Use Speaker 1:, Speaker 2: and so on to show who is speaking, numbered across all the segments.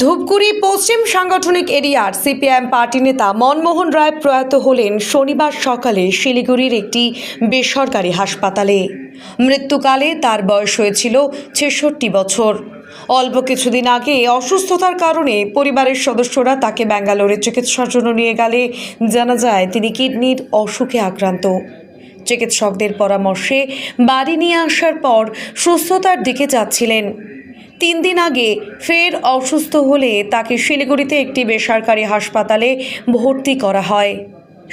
Speaker 1: ধূপগুড়ি পশ্চিম সাংগঠনিক এরিয়ার CPIM party নেতা মনমোহন রায় প্রয়াত হলেন শনিবার সকালে শিলিগুড়ির একটি বেসরকারি হাসপাতালে। মৃত্যুকালে তার বয়স হয়েছিল ৬৬ বছর। অল্প কিছুদিন আগে অসুস্থতার কারণে পরিবারের সদস্যরা তাকে ব্যাঙ্গালোরে চিকিৎসার জন্য নিয়ে গেলে জানা যায় তিনি কিডনির অসুখে আক্রান্ত। চিকিৎসকদের পরামর্শে বাড়ি নিয়ে আসার পর সুস্থতার দিকে যাচ্ছিলেন। ৩ দিন আগে ফের অসুস্থ হলে তাকে শিলিগুড়িতে একটি বেসরকারি হাসপাতালে ভর্তি করা হয়।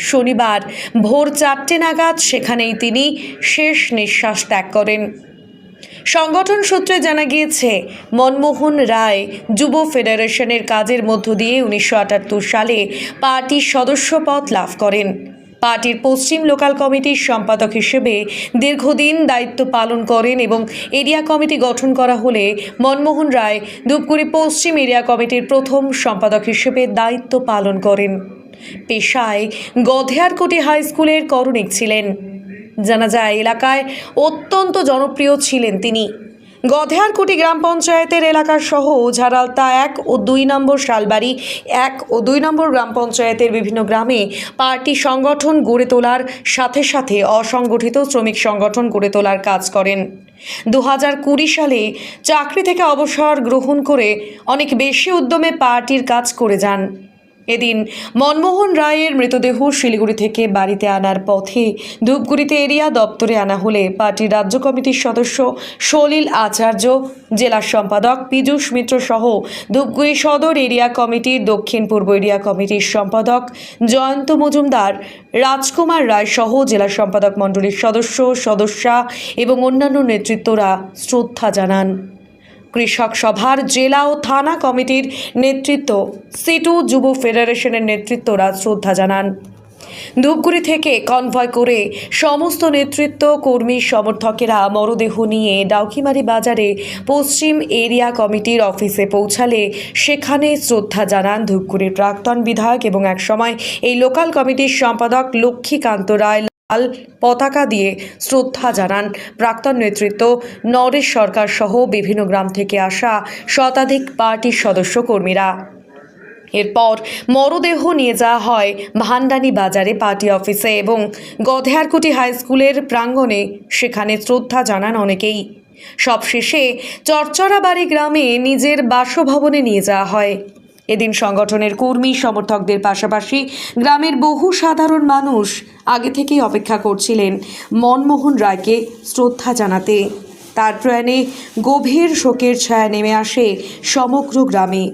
Speaker 1: শনিবার ভোর ৪টে নাগাদ সেখানেই তিনি শেষ নিঃশ্বাস ত্যাগ করেন। সংগঠন সূত্রে জানা গিয়েছে, মনমোহন রায় যুব ফেডারেশনের কাজের মধ্য দিয়ে ১৯৭৮ সালে পার্টির সদস্যপদ লাভ করেন। পার্টির পশ্চিম লোকাল কমিটির সম্পাদক হিসেবে দীর্ঘদিন দায়িত্ব পালন করেন এবং এরিয়া কমিটি গঠন করা হলে মনমোহন রায় ধূপগুড়ি পশ্চিম এরিয়া কমিটির প্রথম সম্পাদক হিসেবে দায়িত্ব পালন করেন। পেশায় গধেয়ারকুটি হাই স্কুলের করণিক ছিলেন। জানা যায় এলাকায় অত্যন্ত জনপ্রিয় ছিলেন তিনি। গধেয়ারকুটি গ্রাম পঞ্চায়েতের এলাকার সহ ঝাড়ালতা ১ ও ২ নম্বর শালবাড়ি ১ ও ২ নম্বর গ্রাম পঞ্চায়েতের বিভিন্ন গ্রামে পার্টি সংগঠন গড়ে তোলার সাথে সাথে অসংগঠিত শ্রমিক সংগঠন গড়ে তোলার কাজ করেন। ২০২০ সালে চাকরি থেকে অবসর গ্রহণ করে অনেক বেশি উদ্যমে পার্টির কাজ করে যান। এদিন মনমোহন রায়ের মৃতদেহ শিলিগুড়ি থেকে বাড়িতে আনার পথে ধূপগুড়িতে এরিয়া দপ্তরে আনা হলে পার্টির রাজ্য কমিটির সদস্য সলিল আচার্য, জেলা সম্পাদক পীযূষ মিত্র সহ ধূপগুড়ি সদর এরিয়া কমিটির দক্ষিণ পূর্ব এরিয়া কমিটির সম্পাদক জয়ন্ত মজুমদার, রাজকুমার রায় সহ জেলা সম্পাদক মণ্ডলীর সদস্যা এবং অন্যান্য নেতৃত্বরা শ্রদ্ধা জানান। কৃষক সভার জেলা ও থানা কমিটির নেতৃত্ব, সিটু যুব ফেডারেশনের নেতৃত্বরা শ্রদ্ধা জানান। ধূপগুড়ি থেকে কনভয় করে সমস্ত নেতৃত্ব, কর্মী, সমর্থকেরা মরদেহ নিয়ে ডাউকিমারি বাজারে পশ্চিম এরিয়া কমিটির অফিসে পৌঁছালে সেখানে শ্রদ্ধা জানান ধূপগুড়ির প্রাক্তন বিধায়ক এবং একসময় এই লোকাল কমিটির সম্পাদক লক্ষ্মীকান্ত রায়। লাল পতাকা দিয়ে শ্রদ্ধা জানান প্রাক্তন নেতৃত্ব নরেশ সরকার সহ বিভিন্ন গ্রাম থেকে আসা শতাধিক পার্টির সদস্য কর্মীরা। এরপর মরদেহ নিয়ে যাওয়া হয় ভান্ডানি বাজারে পার্টি অফিসে এবং গধেয়ারকুটি হাই স্কুলের প্রাঙ্গণে। সেখানে শ্রদ্ধা জানান অনেকেই। সবশেষে চরচরাবাড়ি গ্রামে নিজের বাসভবনে নিয়ে যাওয়া হয়। এদিন সংগঠনের কর্মী সমর্থকদের পাশাপাশি গ্রামের বহু সাধারণ মানুষ আগে থেকেই অপেক্ষা করছিলেন মনমোহন রায়কে শ্রদ্ধা জানাতে। তার প্রয়াণে গভীর শোকের ছায়া নেমে আসে সমগ্র গ্রামে।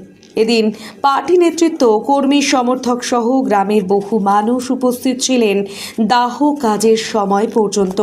Speaker 1: এদিন পার্টি নেতৃত্ব, কর্মী, সমর্থক সহ গ্রামের বহু মানুষ উপস্থিত ছিলেন দাহ কাজের সময় পর্যন্ত।